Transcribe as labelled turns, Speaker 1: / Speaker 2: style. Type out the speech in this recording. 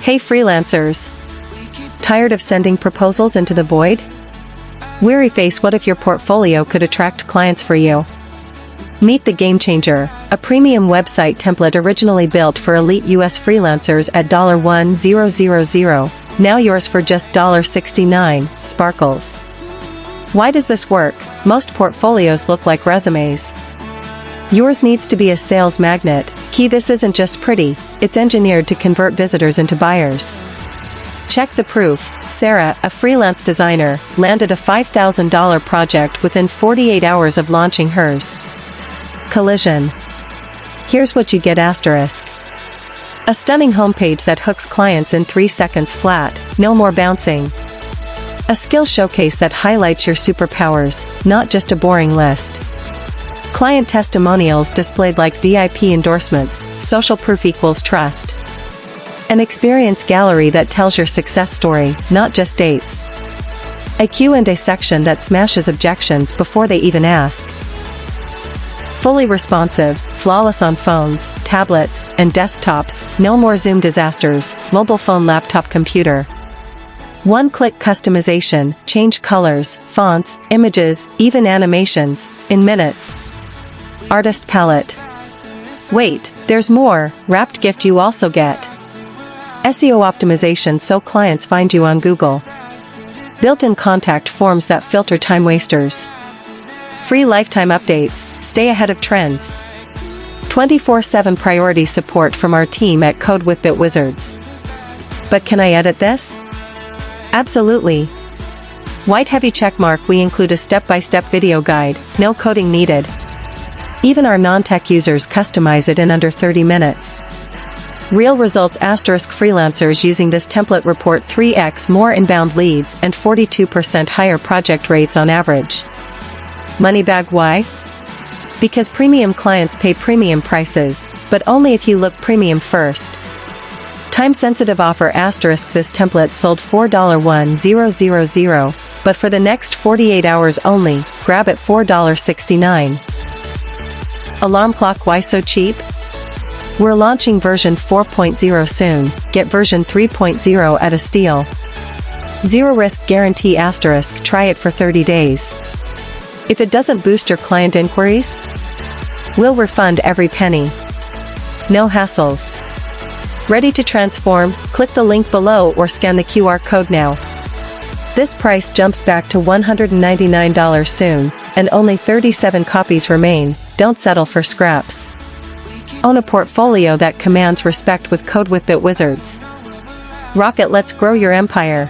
Speaker 1: Hey freelancers! Tired of sending proposals into the void? Weary face, what if your portfolio could attract clients for you? Meet the Game Changer, a premium website template originally built for elite US freelancers at $1,000, now yours for just $69, sparkles. Why does this work? Most portfolios look like resumes. Yours needs to be a sales magnet. Key: this isn't just pretty, it's engineered to convert visitors into buyers. Check the proof. Sarah, a freelance designer, landed a $5,000 project within 48 hours of launching hers. Collision. Here's what you get: asterisk. A stunning homepage that hooks clients in 3 seconds flat, no more bouncing. A skill showcase that highlights your superpowers, not just a boring list. Client testimonials displayed like VIP endorsements, social proof equals trust. An experience gallery that tells your success story, not just dates. A Q&A section that smashes objections before they even ask. Fully responsive, flawless on phones, tablets, and desktops, no more Zoom disasters, mobile phone, laptop, computer. One-click customization, change colors, fonts, images, even animations, in minutes. Artist palette. Wait, there's more. Wrapped gift you also get. SEO optimization so clients find you on Google. Built-in contact forms that filter time wasters. Free lifetime updates, stay ahead of trends. 24/7 priority support from our team at Code with Bitwizards. But can I edit this? Absolutely. White heavy checkmark. We include a step-by-step video guide, no coding needed. Even our non-tech users customize it in under 30 minutes. Real results asterisk. Freelancers using this template report 3x more inbound leads and 42% higher project rates on average. Money bag. Why? Because premium clients pay premium prices, but only if you look premium first. Time-sensitive offer asterisk. This template sold $4,100, but for the next 48 hours only, grab at $4.69. Alarm clock. Why so cheap? We're launching version 4.0 soon, get version 3.0 at a steal. Zero risk guarantee asterisk. Try it for 30 days. If it doesn't boost your client inquiries, we'll refund every penny. No hassles. Ready to transform? Click the link below or scan the QR code now. This price jumps back to $199 soon, and only 37 copies remain. Don't settle for scraps. Own a portfolio that commands respect with Code with Bitwizards. Rock it, let's grow your empire.